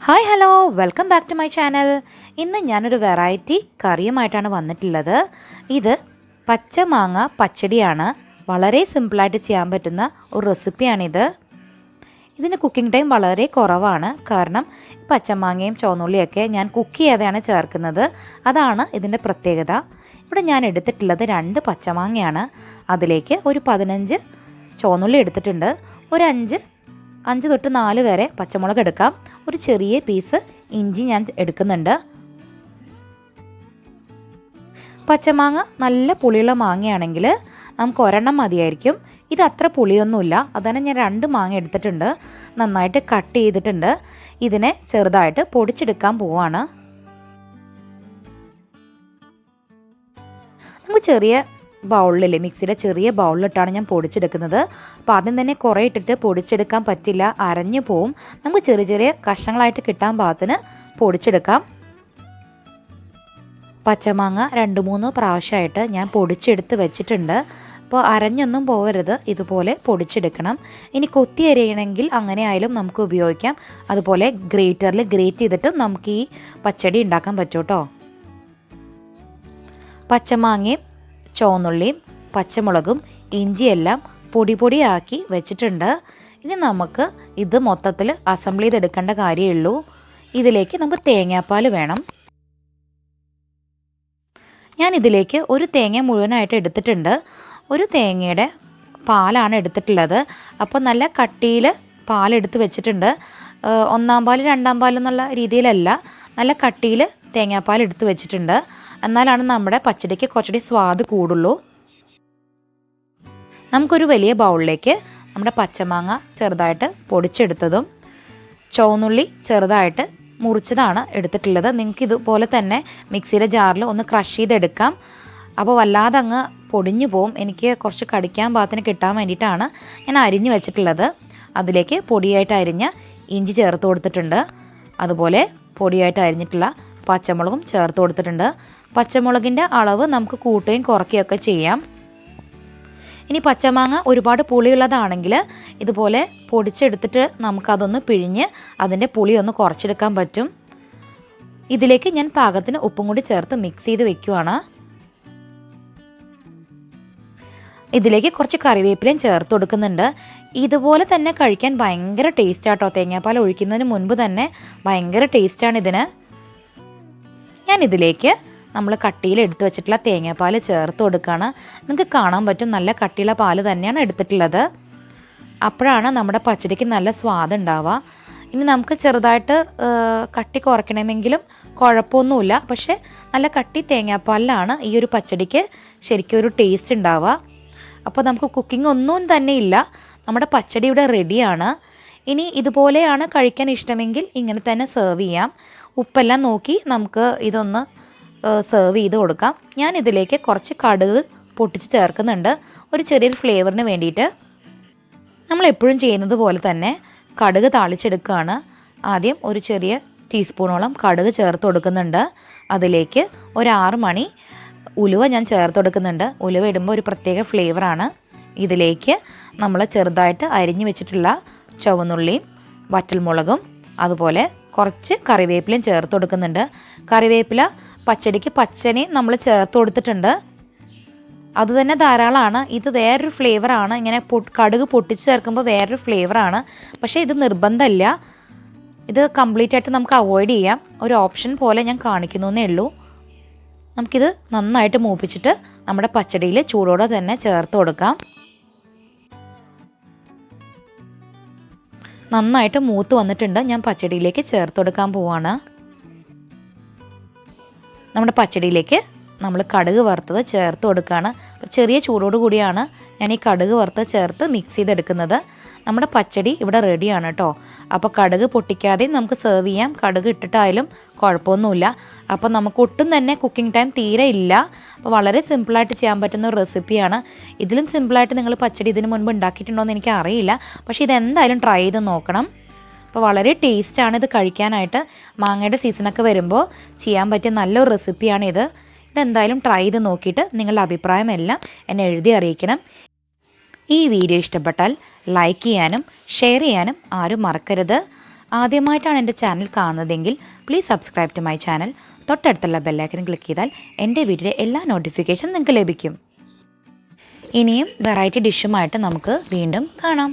Hi hello welcome back to my channel. ഇന്ന് ഞാനൊരു variety കറിയുമായിട്ടാണ് വന്നിട്ടുള്ളത്. ഇത് പച്ചമാങ്ങ പച്ചടിയാണ്. വളരെ സിമ്പിളായിട്ട് ചെയ്യാൻ പറ്റുന്ന ഒരു റെസിപ്പിയാണിത്. ഇതിന് കുക്കിംഗ് ടൈം വളരെ കുറവാണ്. കാരണം പച്ചമാങ്ങയും ചുവന്നുള്ളിയൊക്കെ ഞാൻ കുക്ക് ചെയ്യാതെയാണ് ചേർക്കുന്നത്. അതാണ് ഇതിൻ്റെ പ്രത്യേകത. ഇവിടെ ഞാൻ എടുത്തിട്ടുള്ളത് 2 പച്ചമാങ്ങയാണ്. അതിലേക്ക് ഒരു 15 ചുവന്നുള്ളി എടുത്തിട്ടുണ്ട്. ഒരു 5 തൊട്ട് 4 വരെ പച്ചമുളക് എടുക്കാം. ഒരു ചെറിയ പീസ് ഇഞ്ചി ഞാൻ എടുക്കുന്നുണ്ട്. പച്ചമാങ്ങ നല്ല പുളിയുള്ള മാങ്ങയാണെങ്കിൽ നമുക്ക് ഒരെണ്ണം മതിയായിരിക്കും. ഇത് അത്ര പുളിയൊന്നുമില്ല. അതാണ് ഞാൻ 2 മാങ്ങ എടുത്തിട്ടുണ്ട്. നന്നായിട്ട് കട്ട് ചെയ്തിട്ടുണ്ട്. ഇതിനെ ചെറുതായിട്ട് പൊടിച്ചെടുക്കാൻ പോവാണ്. നമുക്ക് ചെറിയ ബൗളിൽ, മിക്സിയുടെ ചെറിയ ബൗളിലിട്ടാണ് ഞാൻ പൊടിച്ചെടുക്കുന്നത്. അപ്പോൾ ആദ്യം തന്നെ കുറേ ഇട്ടിട്ട് പൊടിച്ചെടുക്കാൻ പറ്റില്ല, അരഞ്ഞു പോവും. നമുക്ക് ചെറിയ ചെറിയ കഷ്ണങ്ങളായിട്ട് കിട്ടാൻ പാകത്തിന് പൊടിച്ചെടുക്കാം. പച്ചമാങ്ങ 2-3 പ്രാവശ്യമായിട്ട് ഞാൻ പൊടിച്ചെടുത്ത് വെച്ചിട്ടുണ്ട്. അപ്പോൾ അരഞ്ഞൊന്നും പോകരുത്, ഇതുപോലെ പൊടിച്ചെടുക്കണം. ഇനി കൊത്തി അരിയണമെങ്കിൽ അങ്ങനെ ആയാലും നമുക്ക് ഉപയോഗിക്കാം. അതുപോലെ ഗ്രേറ്ററിൽ ഗ്രേറ്റ് ചെയ്തിട്ട് നമുക്ക് ഈ പച്ചടി ഉണ്ടാക്കാൻ പറ്റും കേട്ടോ. പച്ചമാങ്ങയും ചുവന്നുള്ളിയും പച്ചമുളകും ഇഞ്ചിയെല്ലാം പൊടിയാക്കി വെച്ചിട്ടുണ്ട്. ഇനി നമുക്ക് ഇത് മൊത്തത്തിൽ അസംബിൾ ചെയ്തെടുക്കേണ്ട കാര്യമുള്ളൂ. ഇതിലേക്ക് നമുക്ക് തേങ്ങാപ്പാൽ വേണം. ഞാൻ ഇതിലേക്ക് ഒരു തേങ്ങ മുഴുവനായിട്ട് എടുത്തിട്ടുണ്ട്. ഒരു തേങ്ങയുടെ പാലാണ് എടുത്തിട്ടുള്ളത്. അപ്പോൾ നല്ല കട്ടിയിൽ പാലെടുത്ത് വെച്ചിട്ടുണ്ട്. 1-ാം പാൽ 2-ാം പാൽ എന്നുള്ള രീതിയിലല്ല, നല്ല കട്ടിയിൽ തേങ്ങാപ്പാൽ എടുത്ത് വെച്ചിട്ടുണ്ട്. എന്നാലാണ് നമ്മുടെ പച്ചടിക്ക് കുറച്ചുകൂടി സ്വാദ് കൂടുള്ളൂ. നമുക്കൊരു വലിയ ബൗളിലേക്ക് നമ്മുടെ പച്ചമാങ്ങ ചെറുതായിട്ട് പൊടിച്ചെടുത്തതും ചുവന്നുള്ളി ചെറുതായിട്ട് മുറിച്ചതാണ് എടുത്തിട്ടുള്ളത്. നിങ്ങൾക്ക് ഇതുപോലെ തന്നെ മിക്സിയുടെ ജാറിൽ ഒന്ന് ക്രഷ് ചെയ്തെടുക്കാം. അപ്പോൾ വല്ലാതെ അങ്ങ് പൊടിഞ്ഞു പോവും. എനിക്ക് കുറച്ച് കടിക്കാൻ പാകത്തിന് കിട്ടാൻ വേണ്ടിയിട്ടാണ് ഞാൻ അരിഞ്ഞ് വെച്ചിട്ടുള്ളത്. അതിലേക്ക് പൊടിയായിട്ട് അരിഞ്ഞ ഇഞ്ചി ചേർത്ത് കൊടുത്തിട്ടുണ്ട്. അതുപോലെ പൊടിയായിട്ട് അരിഞ്ഞിട്ടുള്ള പച്ചമുളകും ചേർത്ത് കൊടുത്തിട്ടുണ്ട്. പച്ചമുളകിൻ്റെ അളവ് നമുക്ക് കൂട്ടുകയും കുറയ്ക്കുകയൊക്കെ ചെയ്യാം. ഇനി പച്ചമാങ്ങ ഒരുപാട് പുളിയുള്ളതാണെങ്കിൽ ഇതുപോലെ പൊടിച്ചെടുത്തിട്ട് നമുക്കതൊന്ന് പിഴിഞ്ഞ് അതിൻ്റെ പുളി ഒന്ന് കുറച്ചെടുക്കാൻ പറ്റും. ഇതിലേക്ക് ഞാൻ പാകത്തിന് ഉപ്പും കൂടി ചേർത്ത് മിക്സ് ചെയ്ത് വെക്കുവാണ്. ഇതിലേക്ക് കുറച്ച് കറിവേപ്പിലയും ചേർത്ത് കൊടുക്കുന്നുണ്ട്. ഇതുപോലെ തന്നെ കഴിക്കാൻ ഭയങ്കര ടേസ്റ്റാട്ടോ. തേങ്ങാപ്പാൽ ഒഴിക്കുന്നതിന് മുൻപ് തന്നെ ഭയങ്കര ടേസ്റ്റാണ് ഇതിന്. ഞാനിതിലേക്ക് നമ്മൾ കട്ടിയിൽ എടുത്ത് വെച്ചിട്ടുള്ള തേങ്ങാപ്പാൽ ചേർത്ത് കൊടുക്കുകയാണ്. നിങ്ങൾക്ക് കാണാൻ പറ്റും നല്ല കട്ടിയുള്ള പാല് തന്നെയാണ് എടുത്തിട്ടുള്ളത്. അപ്പോഴാണ് നമ്മുടെ പച്ചടിക്ക് നല്ല സ്വാദ് ഉണ്ടാവുക. ഇനി നമുക്ക് ചെറുതായിട്ട് കട്ടി കുറയ്ക്കണമെങ്കിലും കുഴപ്പമൊന്നുമില്ല. പക്ഷേ നല്ല കട്ടി തേങ്ങാപ്പാലിലാണ് ഈ ഒരു പച്ചടിക്ക് ശരിക്കും ഒരു ടേസ്റ്റ് ഉണ്ടാവുക. അപ്പോൾ നമുക്ക് കുക്കിംഗ് ഒന്നും തന്നെ ഇല്ല, നമ്മുടെ പച്ചടി ഇവിടെ റെഡിയാണ്. ഇനി ഇതുപോലെയാണ് കഴിക്കാൻ ഇഷ്ടമെങ്കിൽ ഇങ്ങനെ തന്നെ സെർവ് ചെയ്യാം. ഉപ്പെല്ലാം നോക്കി നമുക്ക് ഇതൊന്ന് സെർവ് ചെയ്ത് കൊടുക്കാം. ഞാൻ ഇതിലേക്ക് കുറച്ച് കടുക് പൊട്ടിച്ച് ചേർക്കുന്നുണ്ട്, ഒരു ചെറിയൊരു ഫ്ലേവറിന് വേണ്ടിയിട്ട്. നമ്മളെപ്പോഴും ചെയ്യുന്നത് പോലെ തന്നെ കടുക് താളിച്ചെടുക്കുകയാണ്. ആദ്യം ഒരു ചെറിയ ടീസ്പൂണോളം കടുക് ചേർത്ത് കൊടുക്കുന്നുണ്ട്. അതിലേക്ക് ഒരു 6 മണി ഉലുവ ഞാൻ ചേർത്ത് കൊടുക്കുന്നുണ്ട്. ഉലുവ ഇടുമ്പോൾ ഒരു പ്രത്യേക ഫ്ലേവറാണ്. ഇതിലേക്ക് നമ്മൾ ചെറുതായിട്ട് അരിഞ്ഞു വെച്ചിട്ടുള്ള ചുവന്നുള്ളിയും വറ്റൽമുളകും അതുപോലെ കുറച്ച് കറിവേപ്പിലയും ചേർത്ത് കൊടുക്കുന്നുണ്ട്. കറിവേപ്പില പച്ചടിക്ക് പച്ചനെ നമ്മൾ ചേർത്ത് കൊടുത്തിട്ടുണ്ട്. അതുതന്നെ ധാരാളമാണ്. ഇത് വേറൊരു ഫ്ലേവറാണ്. ഇങ്ങനെ കടുക് പൊട്ടിച്ച് ചേർക്കുമ്പോൾ വേറൊരു ഫ്ലേവറാണ്. പക്ഷേ ഇത് നിർബന്ധമില്ല. ഇത് കംപ്ലീറ്റ് ആയിട്ട് നമുക്ക് അവോയ്ഡ് ചെയ്യാം. ഒരു ഓപ്ഷൻ പോലെ ഞാൻ കാണിക്കുന്നേ ഉള്ളൂ. നമുക്കിത് നന്നായിട്ട് മൂപ്പിച്ചിട്ട് നമ്മുടെ പച്ചടിയിൽ ചൂടോടെ തന്നെ ചേർത്ത് കൊടുക്കാം. നന്നായിട്ട് മൂത്ത് വന്നിട്ടുണ്ട്. ഞാൻ പച്ചടിയിലേക്ക് ചേർത്ത് കൊടുക്കാൻ പോവാണ്. നമ്മുടെ പച്ചടിയിലേക്ക് നമ്മൾ കടുക് വറുത്തത് ചേർത്ത് കൊടുക്കുകയാണ്. ചെറിയ ചൂടോട് കൂടിയാണ് ഞാൻ ഈ കടുക് വറുത്തത് ചേർത്ത് മിക്സ് ചെയ്തെടുക്കുന്നത്. നമ്മുടെ പച്ചടി ഇവിടെ റെഡിയാണ് കേട്ടോ. അപ്പോൾ കടുക് പൊട്ടിക്കാതെയും നമുക്ക് സെർവ് ചെയ്യാം. കടുക് ഇട്ടിട്ടായാലും കുഴപ്പമൊന്നുമില്ല. അപ്പോൾ നമുക്ക് ഒട്ടും തന്നെ കുക്കിംഗ് ടൈം തീരെ ഇല്ല. അപ്പോൾ വളരെ സിമ്പിളായിട്ട് ചെയ്യാൻ പറ്റുന്ന ഒരു റെസിപ്പിയാണ്. ഇതിലും സിമ്പിളായിട്ട് നിങ്ങൾ പച്ചടി ഇതിന് മുൻപ് ഉണ്ടാക്കിയിട്ടുണ്ടോ എന്ന് എനിക്ക് അറിയില്ല. പക്ഷേ ഇതെന്തായാലും ട്രൈ ചെയ്ത് നോക്കണം. അപ്പോൾ വളരെ ടേസ്റ്റാണ് ഇത് കഴിക്കാനായിട്ട്. മാങ്ങയുടെ സീസണൊക്കെ വരുമ്പോൾ ചെയ്യാൻ പറ്റിയ നല്ലൊരു റെസിപ്പിയാണിത്. ഇതെന്തായാലും ട്രൈ ചെയ്ത് നോക്കിയിട്ട് നിങ്ങളുടെ അഭിപ്രായം എല്ലാം എന്നെ എഴുതി അറിയിക്കണം. ഈ വീഡിയോ ഇഷ്ടപ്പെട്ടാൽ ലൈക്ക് ചെയ്യാനും ഷെയർ ചെയ്യാനും ആരും മറക്കരുത്. ആദ്യമായിട്ടാണ് എൻ്റെ ചാനൽ കാണുന്നതെങ്കിൽ please subscribe to my channel. തൊട്ടടുത്തുള്ള ബെല്ലൈക്കൻ ക്ലിക്ക് ചെയ്താൽ എൻ്റെ വീഡിയോയുടെ എല്ലാ നോട്ടിഫിക്കേഷനും നിങ്ങൾക്ക് ലഭിക്കും. ഇനിയും വെറൈറ്റി ഡിഷുമായിട്ട് നമുക്ക് വീണ്ടും കാണാം.